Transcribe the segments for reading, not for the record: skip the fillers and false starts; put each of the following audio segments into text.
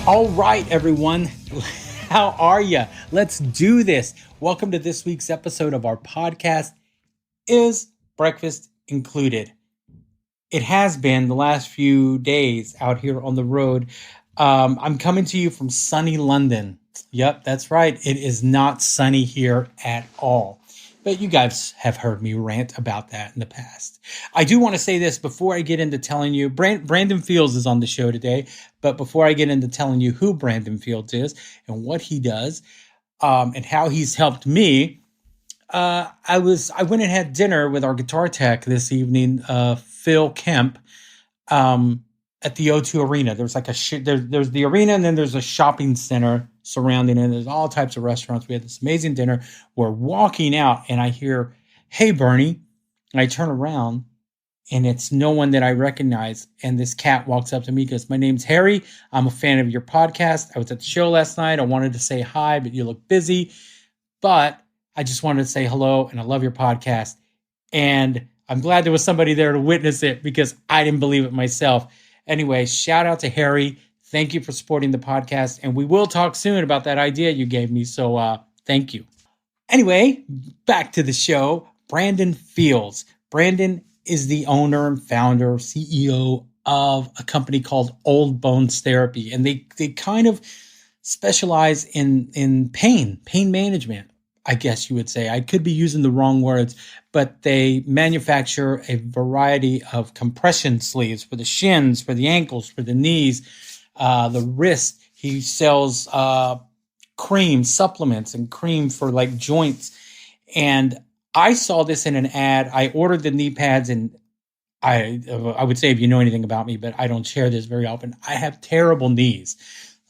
All right, everyone. How are you? Let's do this. Welcome to this week's episode of our podcast, Is Breakfast Included? It has been the last few days out here on the road. I'm coming to you from sunny London. Yep, that's right. It is not sunny here at all. But you guys have heard me rant about that in the past. I do want to say this before I get into telling you, Brandon Fields is on the show today. But before I get into telling you who Brandon Fields is and what he does, and how he's helped me, I went and had dinner with our guitar tech this evening, Phil Kemp, at the O2 Arena. There's like there's the arena, and then there's a shopping center surrounding it. There's all types of restaurants. We had this amazing dinner. We're walking out, and I hear, "Hey, Bernie," and I turn around, and it's no one that I recognize. And this cat walks up to me, goes, "My name's Harry. I'm a fan of your podcast. I was at the show last night. I wanted to say hi, but you look busy. But I just wanted to say hello, and I love your podcast. And I'm glad there was somebody there to witness it because I didn't believe it myself." Anyway, shout out to Harry. Thank you for supporting the podcast. And we will talk soon about that idea you gave me. So thank you. Anyway, back to the show. Brandon Fields. Brandon is the owner and founder, CEO of a company called Old Bones Therapy. And they kind of specialize in pain management, I guess you would say. I could be using the wrong words, but they manufacture a variety of compression sleeves for the shins, for the ankles, for the knees, the wrist. He sells cream supplements and cream for like joints. And I saw this in an ad. I ordered the knee pads, and I would say if you know anything about me, but I don't share this very often. I have terrible knees.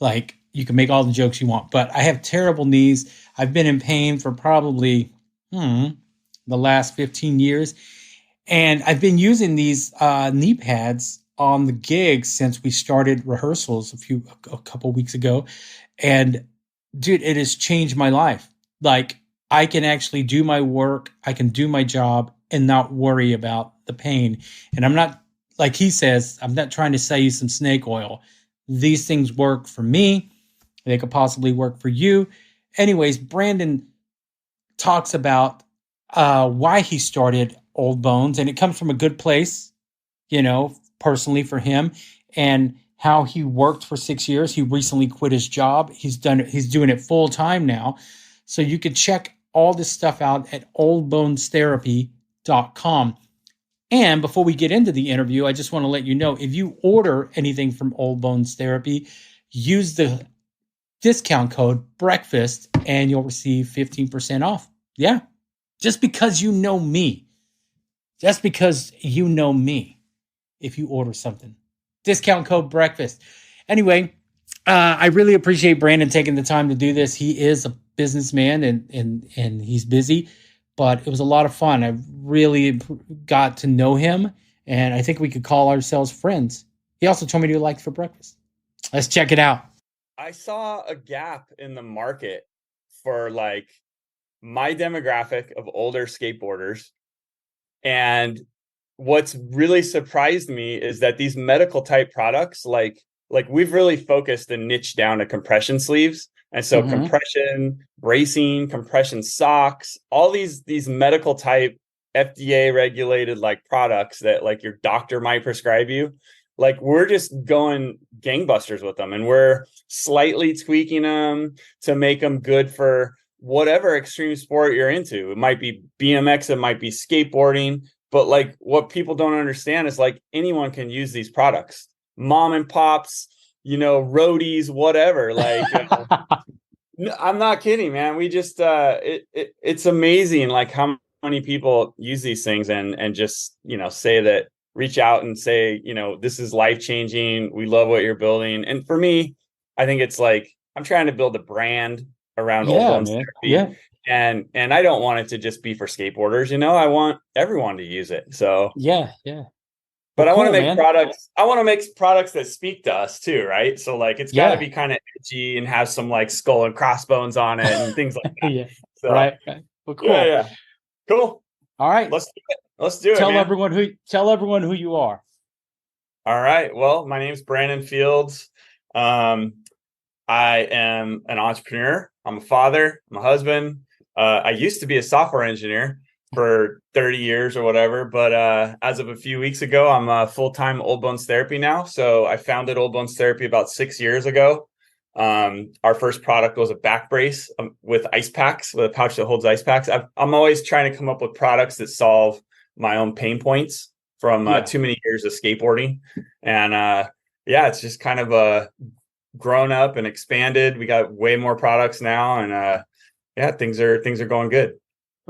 Like, you can make all the jokes you want, but I have terrible knees. I've been in pain for probably the last 15 years. And I've been using these knee pads on the gigs since we started rehearsals a couple weeks ago. And dude, it has changed my life. Like, I can actually do my work, I can do my job and not worry about the pain. And I'm not, like he says, I'm not trying to sell you some snake oil. These things work for me. They could possibly work for you. Anyways, Brandon talks about why he started Old Bones, and it comes from a good place, personally for him, and how he worked for 6 years. He recently quit his job. He's doing it full time now. So you could check all this stuff out at oldbonestherapy.com. And before we get into the interview, I just want to let you know, if you order anything from Old Bones Therapy, use the discount code BREAKFAST and you'll receive 15% off. Yeah. Just because you know me. If you order something. Discount code BREAKFAST. Anyway, I really appreciate Brandon taking the time to do this. He is a businessman and he's busy, but it was a lot of fun. I really got to know him, and I think we could call ourselves friends. He also told me what he liked for breakfast. Let's check it out. I saw a gap in the market for like my demographic of older skateboarders. And what's really surprised me is that these medical type products, like we've really focused and niched down to compression sleeves. And so compression, bracing, compression socks, all these medical type FDA regulated like products that like your doctor might prescribe you. Like, we're just going gangbusters with them, and we're slightly tweaking them to make them good for whatever extreme sport you're into. It might be BMX, it might be skateboarding, but like what people don't understand is like anyone can use these products. Mom and pops, roadies, whatever. Like, I'm not kidding, man. We just it's amazing like how many people use these things and just, say that, reach out and say, this is life-changing. We love what you're building. And for me, I think it's like, I'm trying to build a brand around Old Bones Therapy. Yeah. And I don't want it to just be for skateboarders, I want everyone to use it. So yeah. But Well, I want to cool, make man. products. I want to make products that speak to us too, right? So like it's got to be kind of edgy and have some like skull and crossbones on it and things like that. Yeah. So, Right. Well, cool. Yeah. Cool. All right. Let's do it. Tell man. everyone who you are. All right. Well, my name's Brandon Fields. I am an entrepreneur. I'm a father. I'm a husband. I used to be a software engineer for 30 years or whatever, but as of a few weeks ago, I'm a full-time Old Bones Therapy now. So I founded Old Bones Therapy about 6 years ago. Our first product was a back brace with ice packs, with a pouch that holds ice packs. I'm always trying to come up with products that solve my own pain points from too many years of skateboarding. And yeah, it's just kind of grown up and expanded. We got way more products now, and yeah, things are going good.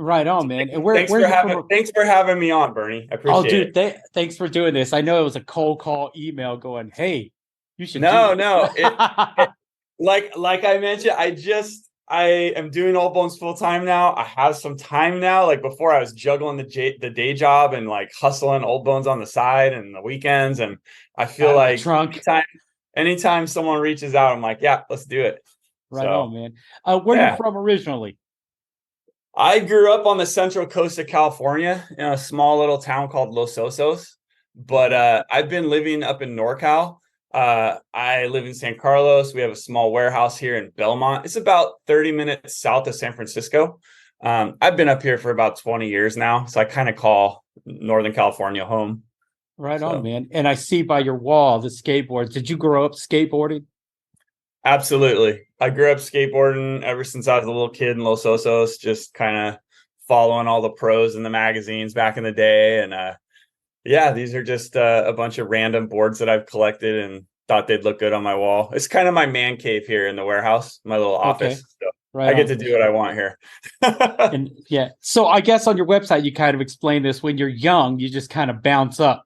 Right on, So man. And thanks where are for you having from? thanks for having me on, Bernie. I Oh, appreciate dude, it. thanks for doing this. I know it was a cold call email going, hey, you should do No, this. no, it like I mentioned, I am doing Old Bones full time now. I have some time now. Like before, I was juggling the day job and like hustling Old Bones on the side and the weekends. And I feel Out of the like trunk. anytime someone reaches out, I'm like, yeah, let's do it. Right on, So man. Where are you yeah. from originally? I grew up on the central coast of California in a small little town called Los Osos, but I've been living up in NorCal. I live in San Carlos. We have a small warehouse here in Belmont. It's about 30 minutes south of San Francisco. I've been up here for about 20 years now, so I kind of call Northern California home. Right on, So man. And I see by your wall the skateboards. Did you grow up skateboarding? absolutely. I grew up skateboarding ever since I was a little kid in Los Osos, just kind of following all the pros in the magazines back in the day. And yeah, these are just a bunch of random boards that I've collected and thought they'd look good on my wall. It's kind of my man cave here in the warehouse, my little Okay. office. So Right I get on. to do what I want here. And yeah, so I guess on your website you kind of explain this. When you're young, you just kind of bounce up,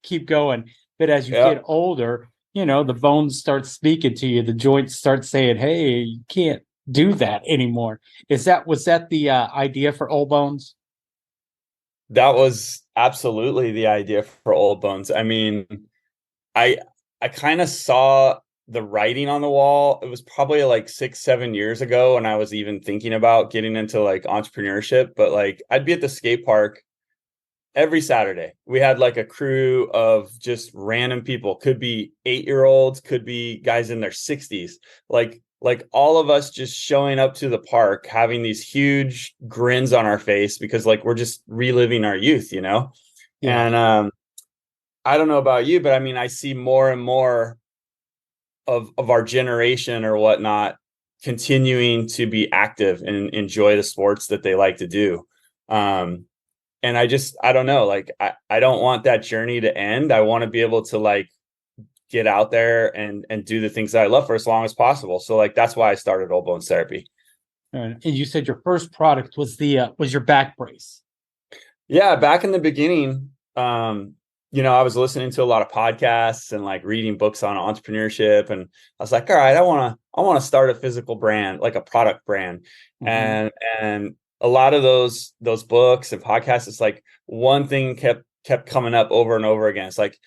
keep going. But as you Yeah. get older, the bones start speaking to you. The joints start saying, "Hey, you can't do that anymore." Was that the idea for Old Bones? That was absolutely the idea for Old Bones. I mean, I I kind of saw the writing on the wall. It was probably like 6, 7 years ago when I was even thinking about getting into like entrepreneurship. But like I'd be at the skate park every Saturday. We had like a crew of just random people. Could be 8-year-olds, could be guys in their 60s. Like all of us just showing up to the park, having these huge grins on our face because like we're just reliving our youth. Yeah, And I don't know about you, but I mean, I see more and more of our generation or whatnot continuing to be active and enjoy the sports that they like to do. And I don't know, like I don't want that journey to end. I want to be able to like get out there and do the things that I love for as long as possible. So like that's why I started Old Bones Therapy. and you said your first product was your back brace. Yeah, back in the beginning, I was listening to a lot of podcasts and like reading books on entrepreneurship, and I was like, all right, I want to start a physical brand, like a product brand. Mm-hmm. And a lot of those books and podcasts, it's like one thing kept coming up over and over again. It's like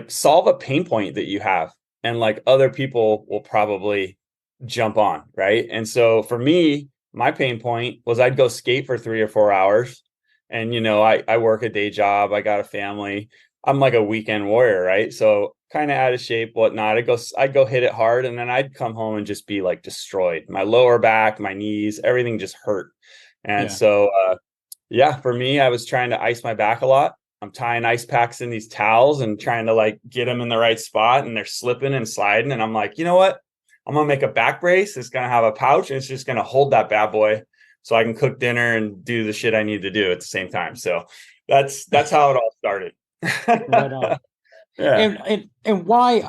solve a pain point that you have, and like other people will probably jump on, right? And so for me, my pain point was I'd go skate for 3 or 4 hours, and I work a day job, I got a family, I'm like a weekend warrior, right? So kind of out of shape, whatnot. I'd go hit it hard, and then I'd come home and just be like destroyed. My lower back, my knees, everything just hurt. And Yeah, so yeah, for me, I was trying to ice my back a lot. I'm tying ice packs in these towels and trying to like get them in the right spot, and they're slipping and sliding. And I'm like, you know what? I'm gonna make a back brace. It's gonna have a pouch, and it's just gonna hold that bad boy, so I can cook dinner and do the shit I need to do at the same time. So that's how it all started. right on. Yeah. And why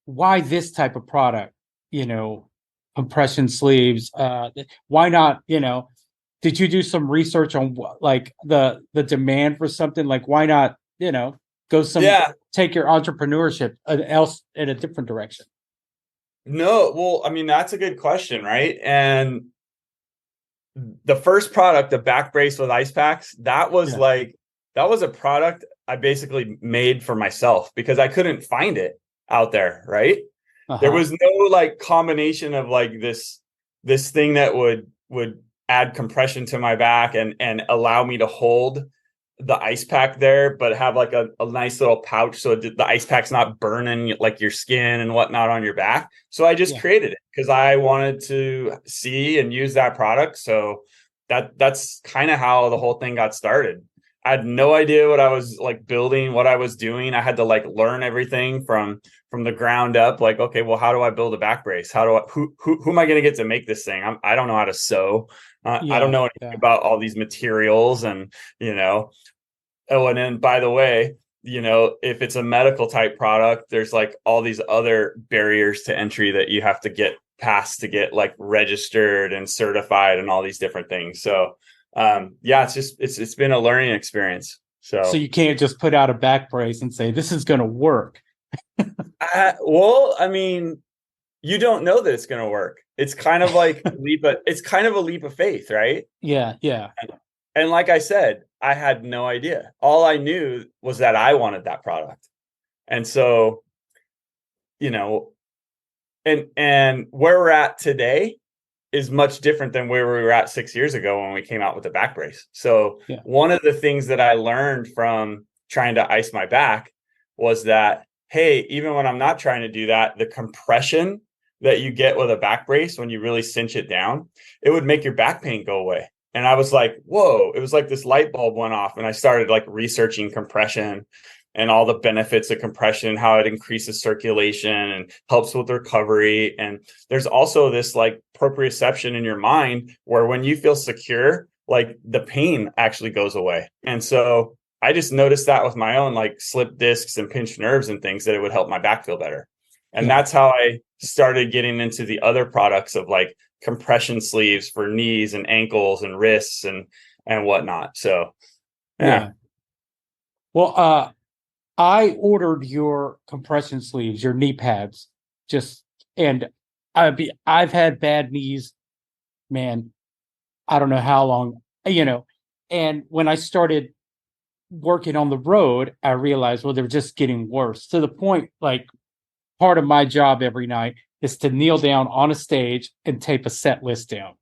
why this type of product? You know, Compression sleeves. Why not? Did you do some research on like the demand for something? Like, why not? Go Yeah. take your entrepreneurship else in a different direction. No, well, I mean, that's a good question, right? And the first product, the back brace with ice packs, Yeah. that was a product I basically made for myself because I couldn't find it out there, right? Uh There huh. was no like combination of like this thing that would add compression to my back and allow me to hold the ice pack there, but have like a nice little pouch so the ice pack's not burning like your skin and whatnot on your back. So I just Yeah. created it because I wanted to see and use that product. So that's kind of how the whole thing got started. I had no idea what I was like building, what I was doing. I had to like learn everything from the ground up. Like, okay, well, how do I build a back brace? How do I who am I going to get to make this thing? I don't know how to sew. I don't Yeah. know anything Yeah. about all these materials, and you know. Oh, and then by the way, if it's a medical type product, there's like all these other barriers to entry that you have to get past to get like registered and certified and all these different things. So yeah, it's been a learning experience. So So you can't just put out a back brace and say this is going to work. well, I mean, you don't know that it's going to work. It's kind of like it's kind of a leap of faith, right? Yeah. Yeah. And like I said, I had no idea. All I knew was that I wanted that product. And so, you know, and where we're at today is much different than where we were at 6 years ago when we came out with the back brace. So Yeah. one of the things that I learned from trying to ice my back was that, hey, even when I'm not trying to do that, the compression that you get with a back brace when you really cinch it down, it would make your back pain go away. And I was like, whoa, it was like this light bulb went off. And I started like researching compression and all the benefits of compression, how it increases circulation and helps with recovery. And there's also this like proprioception in your mind where when you feel secure, like the pain actually goes away. And so I just noticed that with my own like slip discs and pinched nerves and things that it would help my back feel better. And Yeah. that's how I started getting into the other products of like compression sleeves for knees and ankles and wrists and whatnot. So yeah. Yeah. Well, I ordered your compression sleeves, your knee pads, just and I've had bad knees, man. I don't know how long, and when I started working on the road, I realized, well, they're just getting worse to the point like part of my job every night is to kneel down on a stage and tape a set list down.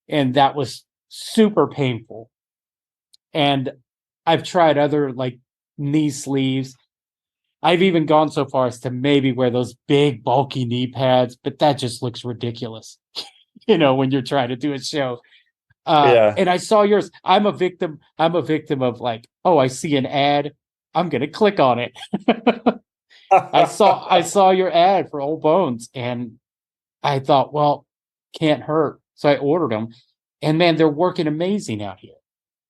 And that was super painful. And I've tried other like knee sleeves. I've even gone so far as to maybe wear those big bulky knee pads, but that just looks ridiculous, when you're trying to do a show. Yeah. And I saw yours. I'm a victim of like, oh, I see an ad. I'm gonna click on it. I saw your ad for Old Bones, and I thought, well, can't hurt. So I ordered them, and man, they're working amazing out here.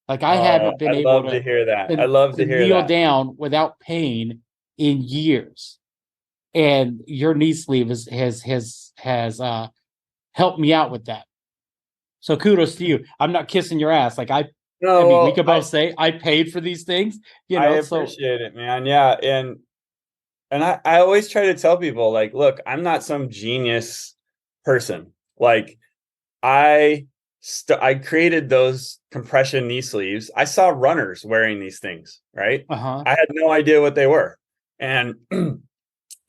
Like I Oh, haven't been I able love to to hear that. I to, love to to hear kneel that. down without pain in years. And your knee sleeve has helped me out with that. So kudos to you. I'm not kissing your ass. Like I No, mean, we well, could both say I paid for these things, I so appreciate it, man. Yeah, and I always try to tell people like, look, I'm not some genius person. Like I created those compression knee sleeves. I saw runners wearing these things, right? uh-huh. I had no idea what they were. And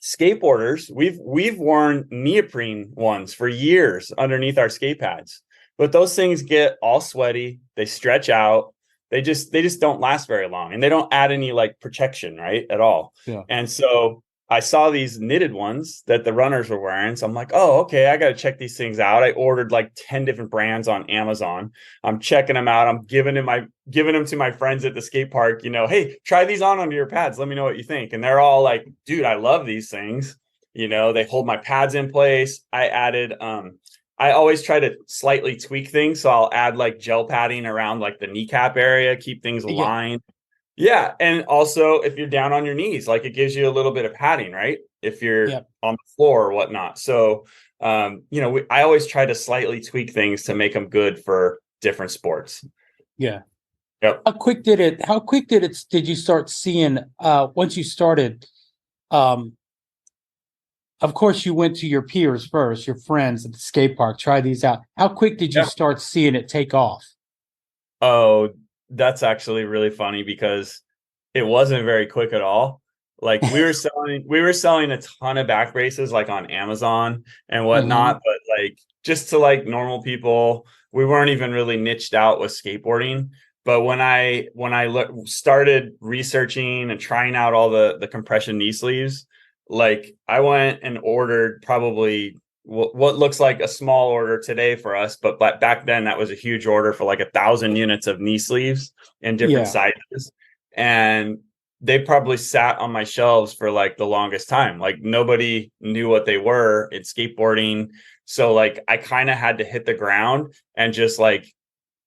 skateboarders, we've worn neoprene ones for years underneath our skate pads. But those things get all sweaty, they stretch out, they just don't last very long and they don't add any like protection, right? At all. Yeah. And so I saw these knitted ones that the runners were wearing. So I'm like, oh, okay, I got to check these things out. I ordered like 10 different brands on Amazon. I'm checking them out. I'm giving them to my friends at the skate park, hey, try these on under your pads. Let me know what you think. And they're all like, dude, I love these things. They hold my pads in place. I always try to slightly tweak things. So I'll add like gel padding around like the kneecap area, keep things Yeah. aligned. Yeah, and also if you're down on your knees, like it gives you a little bit of padding, right? If you're Yeah. on the floor or whatnot. So, I always try to slightly tweak things to make them good for different sports. Yeah. Yep. How quick did you start seeing once you started um of course you went to your peers first, your friends at the skate park, try these out. How quick did you Yeah. start seeing it take off? Oh, that's actually really funny because it wasn't very quick at all. Like we were selling a ton of back braces like on Amazon and Mm-hmm. whatnot, but like just to like normal people, we weren't even really niched out with skateboarding. But when I started researching and trying out all the compression knee sleeves, like I went and ordered probably what looks like a small order today for us, but back then that was a huge order for like 1,000 units of knee sleeves in different Yeah. sizes, and they probably sat on my shelves for like the longest time. Like nobody knew what they were in skateboarding, so like I kind of had to hit the ground and just like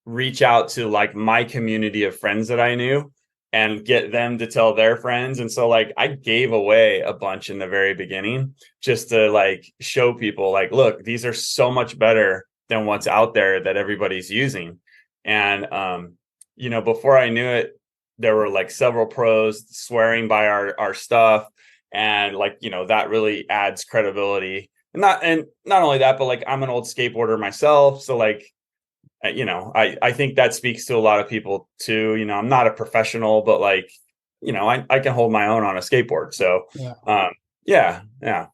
reach out to like my community of friends that I knew and get them to tell their friends. And so like I gave away a bunch in the very beginning just to like show people like, look, these are so much better than what's out there that everybody's using. And before I knew it, there were like several pros swearing by our stuff. And like, that really adds credibility. And not only that, but like I'm an old skateboarder myself. So like I think that speaks to a lot of people too. I'm not a professional, but like, I can hold my own on a skateboard. So, Yeah. yeah, yeah.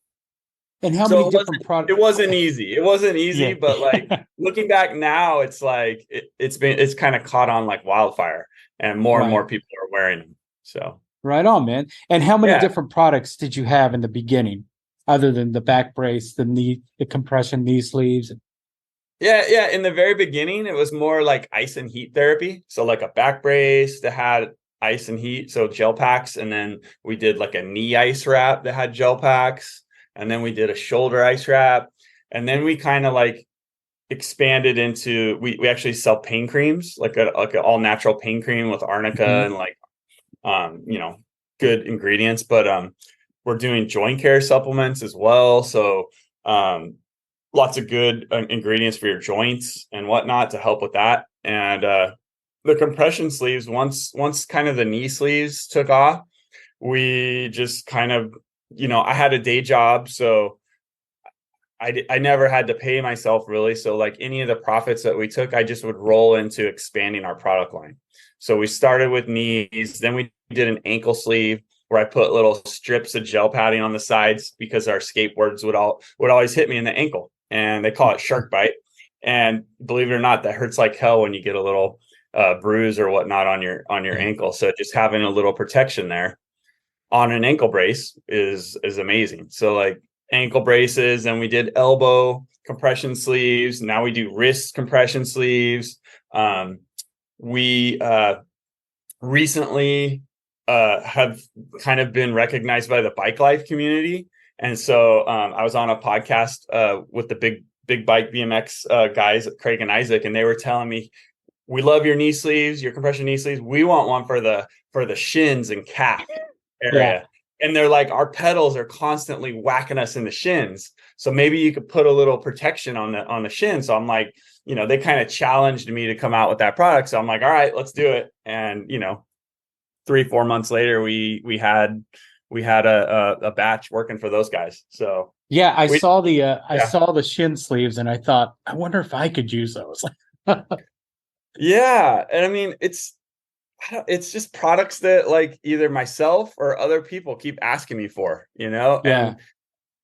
And how many So different it products? wasn't easy. It wasn't easy, Yeah. but like looking back now, it's like it's kind of caught on like wildfire, and Right. more people are wearing them. So Right on, man. And how many yeah, different products did you have in the beginning, other than the back brace, the compression knee sleeves? yeah. In the very beginning, it was more like ice and heat therapy. So like a back brace that had ice and heat, so gel packs, and then we did like a knee ice wrap that had gel packs, and then we did a shoulder ice wrap, and then we kind of like expanded into we actually sell pain creams, like an all natural pain cream with arnica Mhm. and like good ingredients, but we're doing joint care supplements as well. So lots of good ingredients for your joints and whatnot to help with that. And the compression sleeves, once kind of the knee sleeves took off, we just kind of, I had a day job, so I never had to pay myself really. So like any of the profits that we took, I just would roll into expanding our product line. So we started with knees, then we did an ankle sleeve where I put little strips of gel padding on the sides because our skateboards would always hit me in the ankle, and they call it shark bite. And believe it or not, that hurts like hell when you get a little bruise or whatnot on your Yeah. ankle. So just having a little protection there on an ankle brace is amazing. So like ankle braces, and we did elbow compression sleeves. Now we do wrist compression sleeves. We recently have kind of been recognized by the bike life community, and so I was on a podcast with the big bike BMX guys, Craig and Isaac, and they were telling me, we love your knee sleeves, your compression knee sleeves. We want one for the shins and calf Yeah. area. And they're like, our pedals are constantly whacking us in the shins. So maybe you could put a little protection on the shin. So I'm like, they kind of challenged me to come out with that product. So I'm like, all right, let's do it. And 3-4 months later, we had a batch working for those guys. So Yeah, we I yeah. saw the shin sleeves and I thought, I wonder if I could use those. Yeah. And I mean, it's just products that like either myself or other people keep asking me for, Yeah.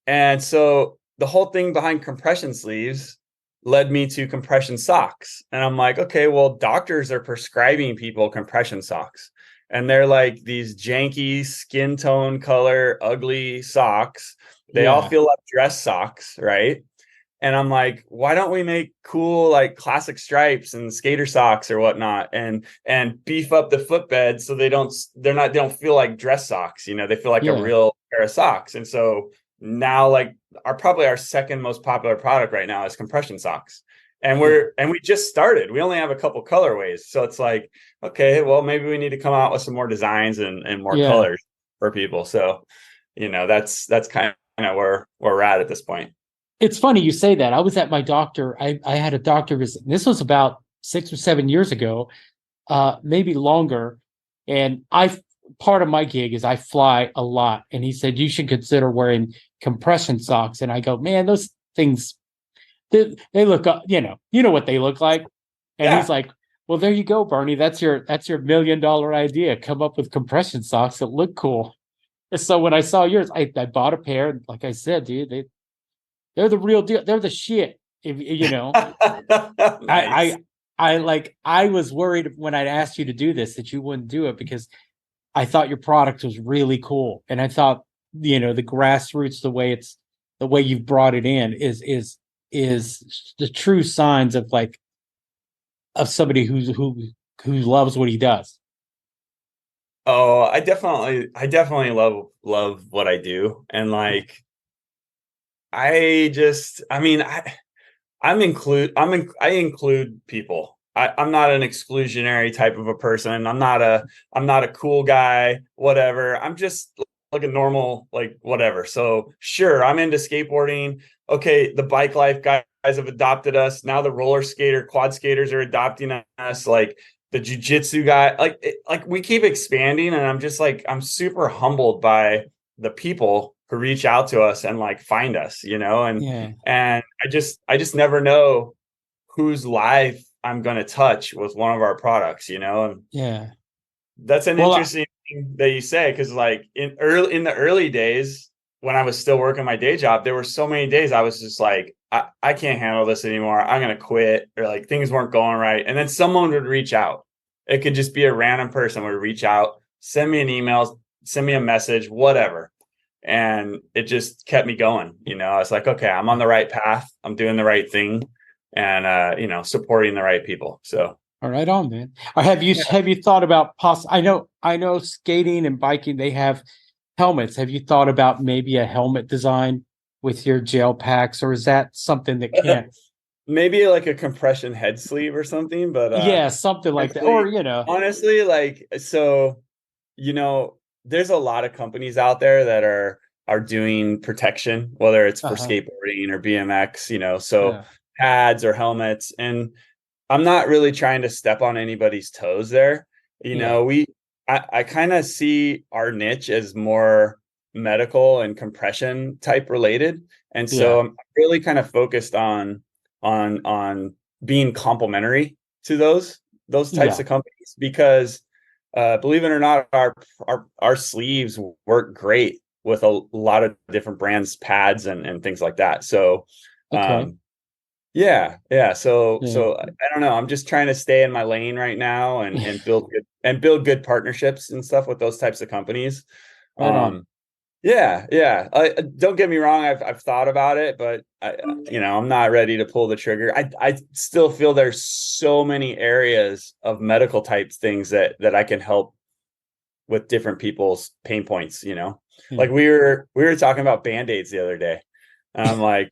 and so the whole thing behind compression sleeves led me to compression socks. And I'm like, okay, well, doctors are prescribing people compression socks, and they're like these janky skin tone color ugly socks. They all Yeah. feel like dress socks, right? And I'm like, why don't we make cool like classic stripes and skater socks or whatnot, and beef up the footbed so they don't feel like dress socks, they feel like a Yeah. real pair of socks. And so now like our second most popular product right now is compression socks. And Yeah. we just started. We only have a couple colorways. So it's like, okay, well, maybe we need to come out with some more designs and more Yeah. colors for people. So, that's kind of where we're at this point. It's funny you say that. I was at my doctor. I had a doctor visit. This was about 6 or 7 years ago, maybe longer. And part of my gig is I fly a lot. And he said, you should consider wearing compression socks. And I go, man, those things, they look, you know what they look like. And he's Yeah. like, well, there you go, Bernie. That's your $1 million idea. Come up with compression socks that look cool. And so when I saw yours, I bought a pair. And like I said, dude, they're the real deal. They're the shit. If you know, I Nice. I was worried when I asked you to do this that you wouldn't do it because I thought your product was really cool, and I thought the grassroots, the way you've brought it in is the true signs of like of somebody who loves what he does. Oh, I definitely love what I do. And like, I mean, I include people. I'm not an exclusionary type of a person. I'm not a cool guy, whatever. I'm just like a normal, like whatever. So sure, I'm into skateboarding. Okay, the bike life guys have adopted us. Now the roller skater, quad skaters are adopting us. Like the jujitsu guy, like we keep expanding, and I'm just like I'm super humbled by the people who reach out to us and like find us, Yeah, and I just never know whose life I'm going to touch with one of our products, and yeah. that's an Well, interesting thing that you say, because like in the early days when I was still working my day job, there were so many days I was just like, I can't handle this anymore. I'm going to quit, or like things weren't going right. And then someone would reach out. It could just be a random person would reach out, send me an email, send me a message, whatever. And it just kept me going. I was like, okay, I'm on the right path. I'm doing the right thing, and supporting the right people. So all right, on man. Or have you thought about I know skating and biking they have helmets. Have you thought about maybe a helmet design with your gel packs, or is that something that can't? maybe like a compression head sleeve or something, but Yeah, something like that. Or honestly, honestly, like, so, there's a lot of companies out there that are doing protection, whether it's for uh-huh. skateboarding or BMX, so Yeah, pads or helmets. And I'm not really trying to step on anybody's toes there. yeah, I kind of see our niche as more medical and compression type related. And so yeah, I'm really kind of focused on being complementary to those types yeah. of companies, because believe it or not, our sleeves work great with a lot of different brands, pads and things like that. So Okay. um, yeah. So Yeah. so I don't know. I'm just trying to stay in my lane right now, and build good partnerships and stuff with those types of companies. Right on. Um, yeah. Don't get me wrong. I've thought about it, but I'm not ready to pull the trigger. I still feel there's so many areas of medical type things that I can help with different people's pain points. Yeah. Like we were talking about Band-Aids the other day. And I'm like,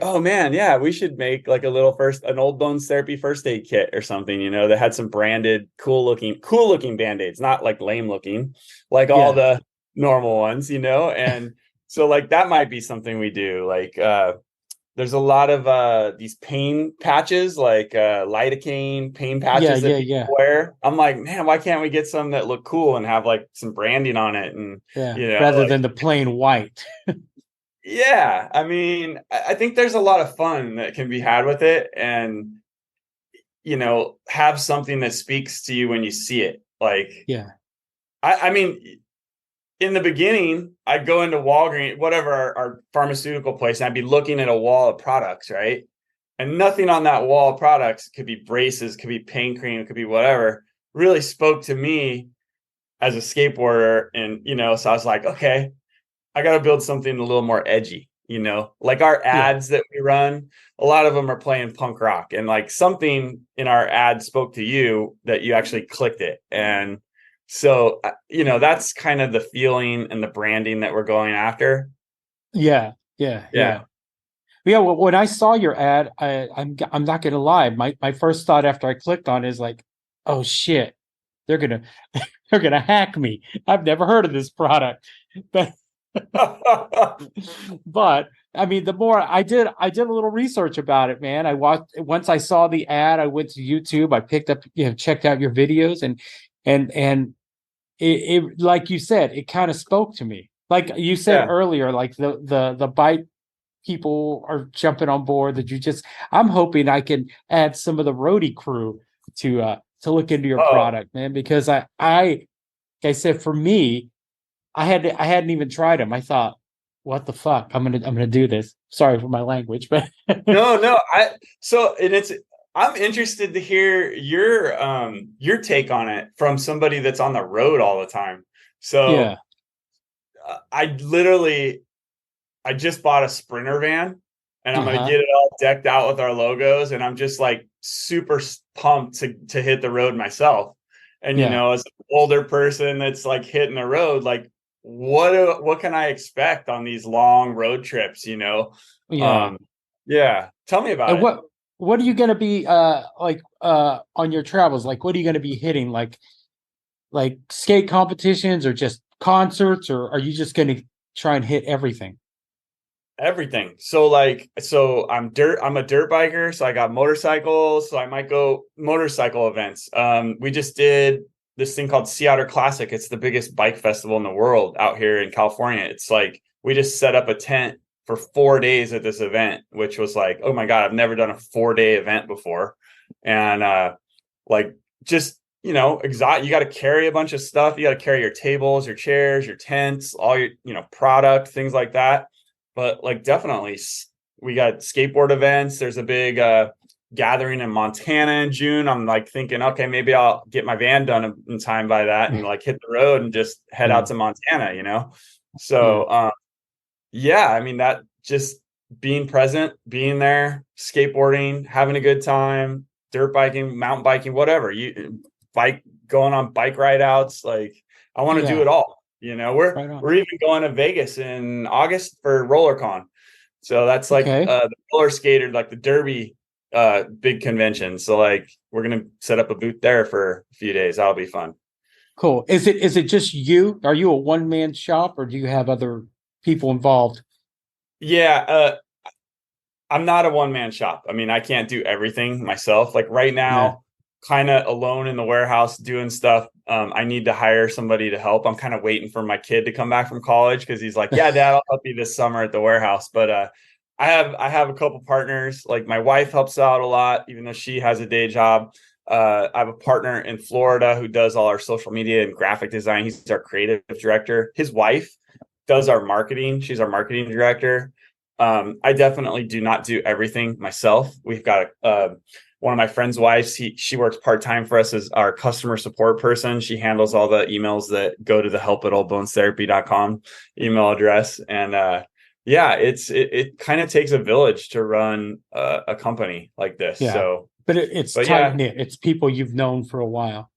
oh man, yeah, we should make like an old bones therapy first aid kit or something, that had some branded cool looking Band-Aids, not like lame looking, like all Yeah. the normal ones, and so like that might be something we do. Like there's a lot of these pain patches, like lidocaine pain Yeah. patches that Yeah. people Yeah. wear. I'm like, man, why can't we get some that look cool and have like some branding on it? And Yeah. Rather like, than the plain white. yeah, I mean, I think there's a lot of fun that can be had with it, and have something that speaks to you when you see it. Like, Yeah. I mean, in the beginning, I'd go into Walgreens, whatever our pharmaceutical place, and I'd be looking at a wall of products, right? And nothing on that wall of products, could be braces, could be pain cream, could be whatever, really spoke to me as a skateboarder. And, so I was like, okay, I got to build something a little more edgy, like our Yeah. ads that we run, a lot of them are playing punk rock, and like something in our ad spoke to you that you actually clicked it. And so, that's kind of the feeling and the branding that we're going after. Yeah. Yeah. Yeah. Yeah. Yeah. Well, when I saw your ad, I'm not gonna lie. My first thought after I clicked on it is like, oh shit, they're gonna they're gonna hack me. I've never heard of this product. But but I mean, the more I did a little research about it, man. I watched once I saw the ad, I went to YouTube, I picked up, checked out your videos, and it like you said, it kind of spoke to me. Like you said Yeah. earlier, like the bike people are jumping on board. That you just, I'm hoping I can add some of the roadie crew to look into your Oh, product, man, because like I said, for me, I hadn't even tried them. I thought, what the fuck? I'm gonna do this. Sorry for my language, but no. So, and I'm interested to hear your take on it from somebody that's on the road all the time. Yeah. So I just bought a Sprinter van and I'm gonna Uh-huh. get it all decked out with our logos, and I'm just like super pumped to hit the road myself. And Yeah. as an older person that's like hitting the road, like what can I expect on these long road trips? Yeah. Um, yeah, tell me about And it. what are you gonna be like on your travels? Like what are you gonna be hitting? Like skate competitions or just concerts, or are you just gonna try and hit everything? Everything. So I'm a dirt biker, so I got motorcycles, so I might go motorcycle events. We just did this thing called Sea Otter Classic. It's the biggest bike festival in the world out here in California. It's like we just set up a tent for 4 days at this event, which was like, oh my God, I've never done a 4-day event before. And like just exotic, you got to carry a bunch of stuff. You got to carry your tables, your chairs, your tents, all your product, things like that. But like definitely we got skateboard events. There's a big gathering in Montana in June. I'm like thinking, okay, maybe I'll get my van done in time by that and like hit the road and just head Yeah. out to Montana. Yeah. So yeah, I mean, that just being present, being there, skateboarding, having a good time, dirt biking, mountain biking, whatever. You bike going on bike ride outs, like I want to do Yeah. it all. We're Right on. we're even going to Vegas in August for RollerCon. So that's like Okay. the roller skater, like the Derby big convention. So like we're gonna set up a booth there for a few days. That'll be fun. Cool. Is it just you? Are you a one man shop or do you have other people involved? Yeah, I'm not a one man shop. I mean, I can't do everything myself. Like right Yeah. now, kind of alone in the warehouse doing stuff. I need to hire somebody to help. I'm kind of waiting for my kid to come back from college because he's like, "Yeah, Dad, I'll help you this summer at the warehouse." But I have a couple partners. Like my wife helps out a lot, even though she has a day job. I have a partner in Florida who does all our social media and graphic design. He's our creative director. His wife does our marketing. She's our marketing director. I definitely do not do everything myself. We've got one of my friend's wives. She works part-time for us as our customer support person. She handles all the emails that go to the help@allbonestherapy.com email address. And yeah, it kind of takes a village to run a company like this. Yeah. So, But it's but tight yeah, knit. It's people you've known for a while.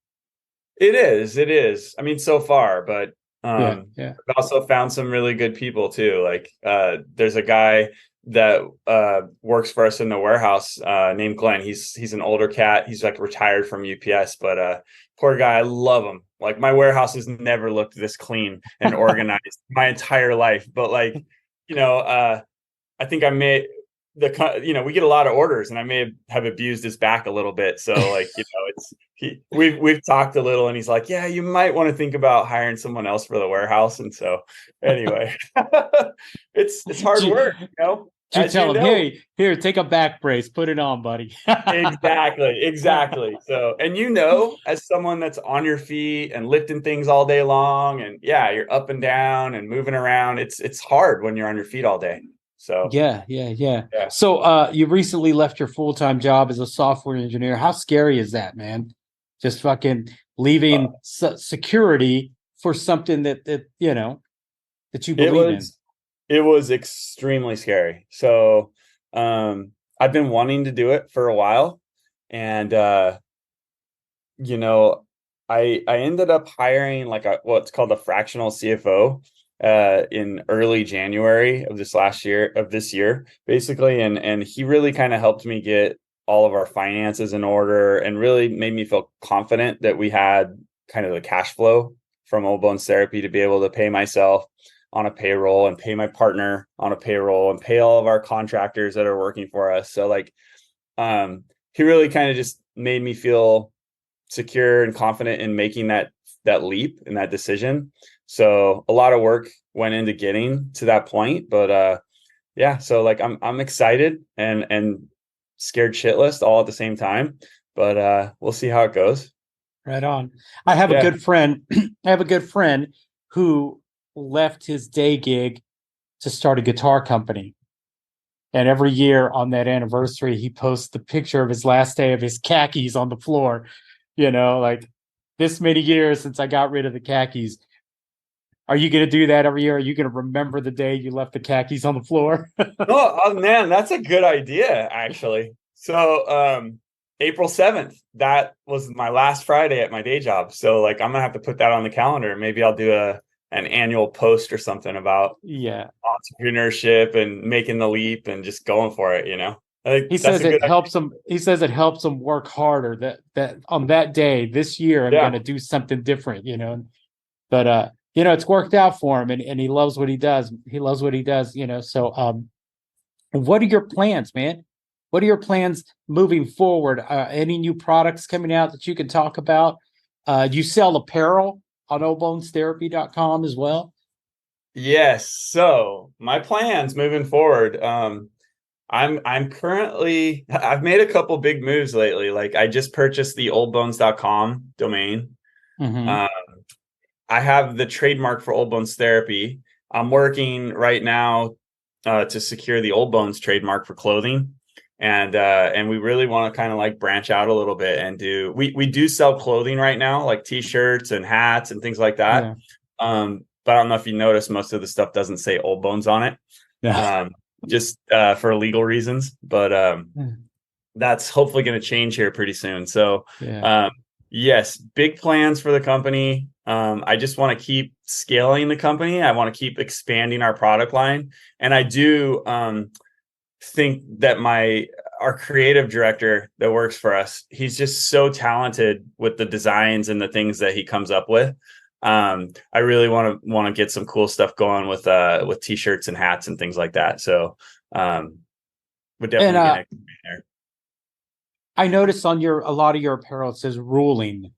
it is. It is. I mean, so far, but Yeah. Yeah. I've also found some really good people too. Like there's a guy that works for us in the warehouse named Glenn. He's an older cat. He's like retired from UPS, but poor guy, I love him. Like my warehouse has never looked this clean and organized my entire life. But like, you know, I think I may we get a lot of orders, and I may have abused his back a little bit. So like it's we've talked a little, and he's like, yeah, you might want to think about hiring someone else for the warehouse. And so anyway, it's hard Do work, you as tell you them, know. hey, here, take a back brace, put it on, buddy. Exactly. So, and as someone that's on your feet and lifting things all day long, and yeah, you're up and down and moving around. It's hard when you're on your feet all day. So Yeah, yeah, yeah. yeah. So you recently left your full-time job as a software engineer. How scary is that, man? Just fucking Uh, leaving security for something that you it believe in. was it was extremely scary. So, I've been wanting to do it for a while, and you know, I ended up hiring like what's called a fractional CFO in early January of this year, basically, and he really kind of helped me get all of our finances in order and really made me feel confident that we had kind of the cash flow from Old Bones Therapy to be able to pay myself on a payroll and pay my partner on a payroll and pay all of our contractors that are working for us. So like um he really kind of just made me feel secure and confident in making that leap and that decision. So a lot of work went into getting to that point, but yeah, so like I'm excited and scared shitless all at the same time, but we'll see how it goes. Right on. I have a Yeah. good friend. I have a good friend who left his day gig to start a guitar company. And every year on that anniversary, he posts the picture of his last day of his khakis on the floor. Like this many years since I got rid of the khakis. Are you going to do that every year? Are you going to remember the day you left the khakis on the floor? Oh man, that's a good idea, actually. So, April 7th, that was my last Friday at my day job. So, like, I'm gonna have to put that on the calendar. Maybe I'll do an annual post or something about Yeah. entrepreneurship and making the leap and just going for it, I think He that's says a it good idea. helps him. He says it helps him work harder. That on that day this year, I'm going Yeah. to do something different. But it's worked out for him, and he loves what he does. He loves what he does. So what are your plans, man? What are your plans moving forward? Any new products coming out that you can talk about? You sell apparel on oldbonestherapy.com as well. Yes. So my plans moving forward, I'm currently I've made a couple big moves lately. Like I just purchased the oldbones.com domain. Mm-hmm. Uh, I have the trademark for Old Bones Therapy. I'm working right now to secure the Old Bones trademark for clothing, and we really want to kind of like branch out a little bit and do we do sell clothing right now, like t-shirts and hats and things like that. Yeah. But I don't know if you noticed, most of the stuff doesn't say Old Bones on it, Yeah. just for legal reasons. But that's hopefully going to change here pretty soon. So, Yeah. um, yes, big plans for the company. I just want to keep scaling the company. I want to keep expanding our product line, and I do think that our creative director that works for us, he's just so talented with the designs and the things that he comes up with. I really want to get some cool stuff going with t-shirts and hats and things like that. So, we're And definitely going to expand there. I noticed on your a lot of your apparel it says ruling.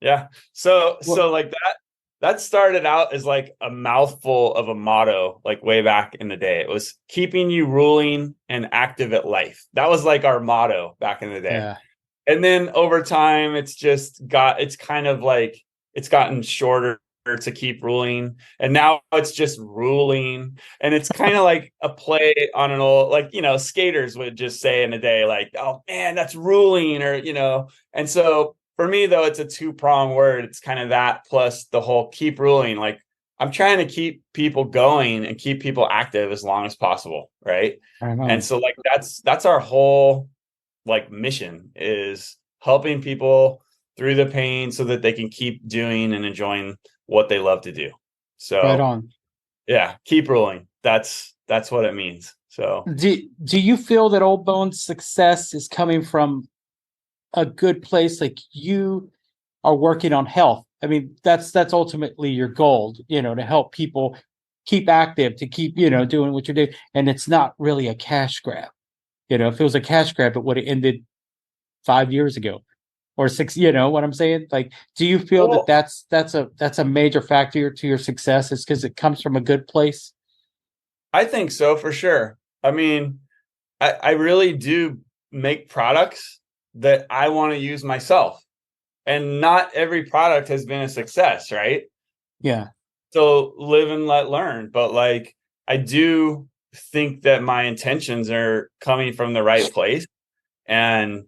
Yeah. So What? so like that started out as like a mouthful of a motto, like way back in the day. It was keeping you ruling and active at life. That was like our motto back in the day. Yeah. And then over time it's kind of like it's gotten shorter to keep ruling, and now it's just ruling, and it's kind of like a play on an old, like, skaters would just say in a day, like, oh man, that's ruling, or and so for me though, it's a two-pronged word. It's kind of that plus the whole keep ruling. Like, I'm trying to keep people going and keep people active as long as possible, right? I And know. so like that's our whole like mission, is helping people through the pain so that they can keep doing and enjoying what they love to do. Right So on. yeah, keep rolling. That's what it means. So Do you feel that Old Bones' success is coming from a good place? Like you are working on health. I mean, that's ultimately your goal, to help people keep active, to keep, doing what you're doing. And it's not really a cash grab. If it was a cash grab, it would have ended 5 years ago or six. You know what I'm saying? Like, do you feel that well, that's a major factor to your success? Is because it comes from a good place? I think so for sure. I mean, I really do make products that I want to use myself. And not every product has been a success, right? Yeah. So live and let learn. But like, I do think that my intentions are coming from the right place. And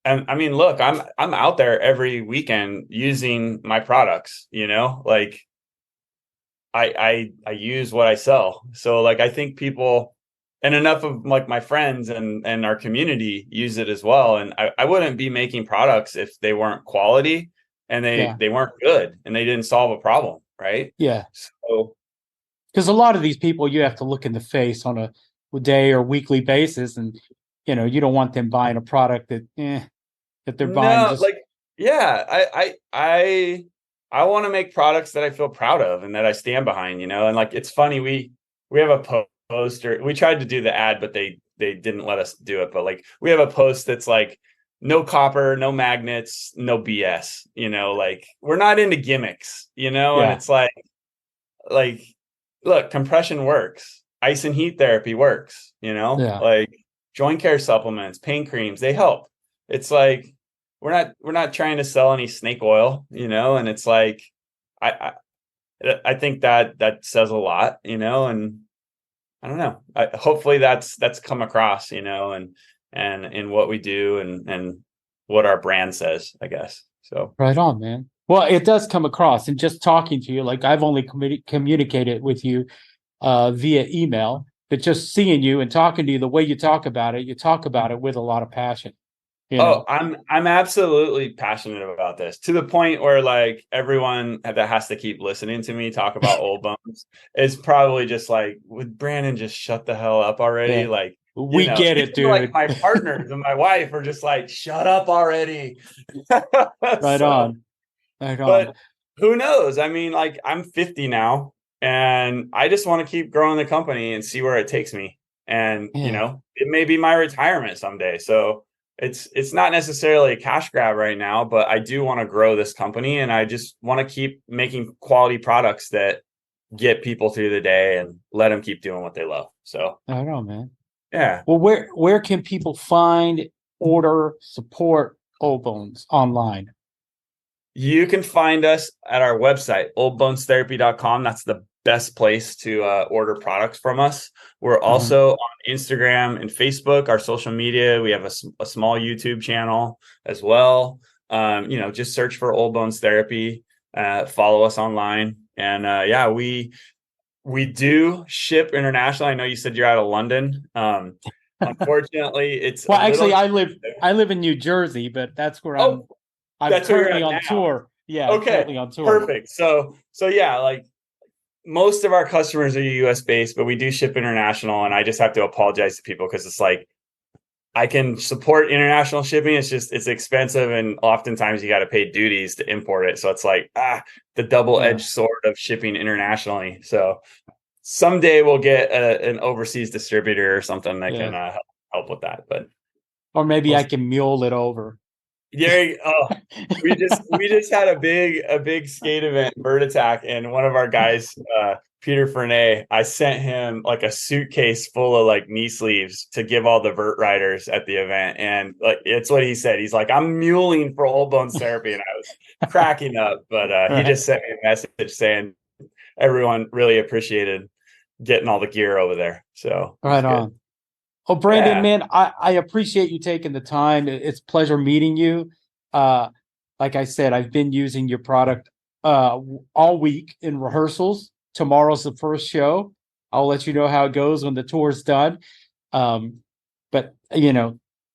I mean, look, I'm out there every weekend using my products, like I use what I sell. So like I think people, and enough of like my friends and our community use it as well. And I wouldn't be making products if they weren't quality and they Yeah. they weren't good and they didn't solve a problem, right? Yeah. So Because a lot of these people you have to look in the face on a day or weekly basis, and you don't want them buying a product that they're buying no, just. like, yeah, I want to make products that I feel proud of and that I stand behind, and like it's funny, we have a poster. We tried to do the ad, but they didn't let us do it. But like we have a post that's like no copper, no magnets, no BS, like we're not into gimmicks, and Yeah. it's like look, compression works, ice and heat therapy works, Yeah. like joint care supplements, pain creams, they help. It's like we're not trying to sell any snake oil, and it's like I I think that says a lot, and I don't know. Hopefully that's come across, and in what we do and what our brand says, I guess. So Right on, man. Well, it does come across, and just talking to you, like I've only communicated with you via email, but just seeing you and talking to you, the way you talk about it with a lot of passion. You oh, know, I'm absolutely passionate about this to the point where like everyone that has to keep listening to me talk about old bones is probably just like, would Brandon just shut the hell up already? yeah, Like, we get it, even like dude. my partners and my wife are just like, shut up already. Right So, on, right on. but who knows? I mean, like I'm 50 now and I just want to keep growing the company and see where it takes me. And, Yeah, it may be my retirement someday. So it's not necessarily a cash grab right now, but I do want to grow this company and I just want to keep making quality products that get people through the day and let them keep doing what they love. So, right on, man. yeah. Well, where can people find, order, support Old Bones online? You can find us at our website, oldbonestherapy.com. That's the best place to order products from us. We're Uh-huh. also on Instagram and Facebook, our social media. We have a small YouTube channel as well. Just search for Old Bones Therapy, follow us online. And yeah, we do ship internationally. I know you said you're out of London. Unfortunately, it's a Well, little actually, expensive. I live in New Jersey, but that's where Oh, I'm that's where you're currently at on now. tour. Yeah, Okay, currently on tour. perfect. So yeah, like most of our customers are US based, but we do ship international, and I just have to apologize to people because it's like I can support international shipping. It's just it's expensive, and oftentimes you got to pay duties to import it. So it's like the double Yeah, edged sword of shipping internationally. So someday we'll get an overseas distributor or something that yeah. can help with that. But Or maybe we'll I can mule it over. we just had a big skate event, Bird Attack, and one of our guys, Peter Fernay, I sent him like a suitcase full of like knee sleeves to give all the vert riders at the event, and like it's what he said. He's like, I'm muling for Old Bones Therapy, and I was cracking up. But he Right, just sent me a message saying everyone really appreciated getting all the gear over there, so it was right good. on. Oh, Brandon, Yeah. man, I appreciate you taking the time. It's a pleasure meeting you. Uh, like I said, I've been using your product all week in rehearsals. Tomorrow's the first show. I'll let you know how it goes when the tour's done. Um, but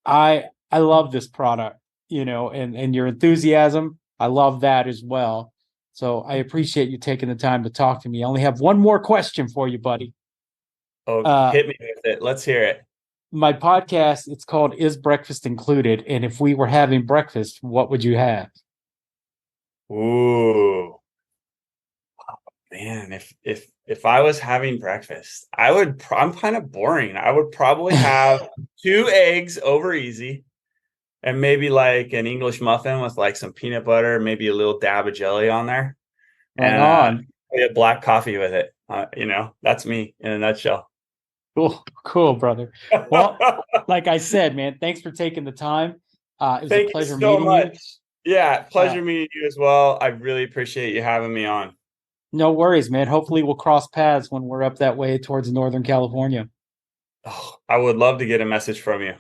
I love this product, and your enthusiasm. I love that as well. So I appreciate you taking the time to talk to me. I only have one more question for you, buddy. Oh, Uh, hit me with it. Let's hear it. my podcast, it's called Is Breakfast Included? And if we were having breakfast, what would you have? Ooh. Man, if I was having breakfast, I'm kind of boring. I would probably have two eggs over easy and maybe like an English muffin with like some peanut butter, maybe a little dab of jelly on there, Right and on. maybe a black coffee with it. That's me in a nutshell. Cool, cool, brother. Well, like I said, man, thanks for taking the time. It was a Thank you pleasure so meeting you. much. Yeah, Uh, pleasure meeting you as well. I really appreciate you having me on. no worries, man. Hopefully, we'll cross paths when we're up that way towards Northern California. Oh, I would love to get a message from you.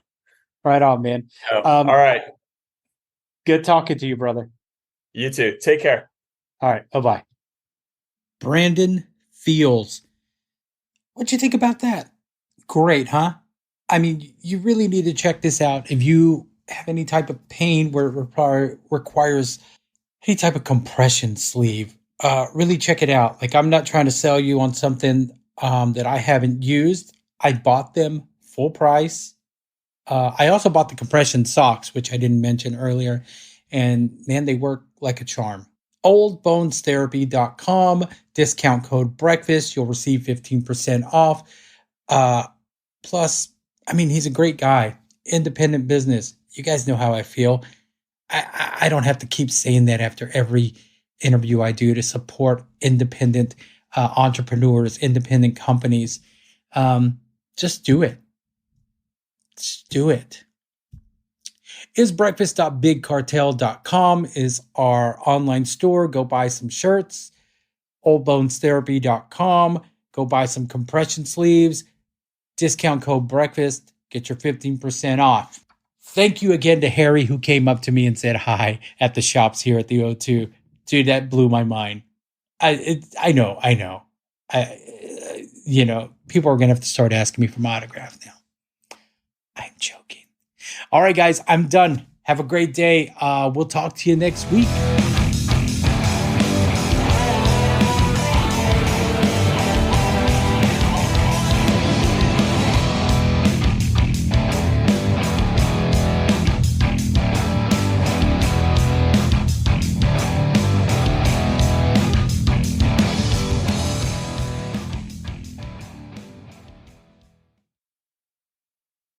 Right on, man. All right. Good talking to you, brother. You too. Take care. All right, bye bye. Brandon Fields. What'd you think about that? Great, huh? I mean, you really need to check this out if you have any type of pain where it requires any type of compression sleeve. Really check it out. Like, I'm not trying to sell you on something that I haven't used. I bought them full price. I also bought the compression socks, which I didn't mention earlier. And man, they work like a charm. Oldbonestherapy.com, discount code breakfast. You'll receive 15% off. Uh, Plus, I mean, he's a great guy, independent business. You guys know how I feel. I don't have to keep saying that after every interview I do to support independent entrepreneurs, independent companies. Just do it. Just do it. Isbreakfast.bigcartel.com is our online store. Go buy some shirts. Oldbonestherapy.com. Go buy some compression sleeves. Discount code breakfast. Get your 15% off. Thank you again to Harry, who came up to me and said hi at the shops here at the O2. Dude, that blew my mind. I know. People are going to have to start asking me for my autograph now. I'm joking. All right, guys, I'm done. Have a great day. We'll talk to you next week.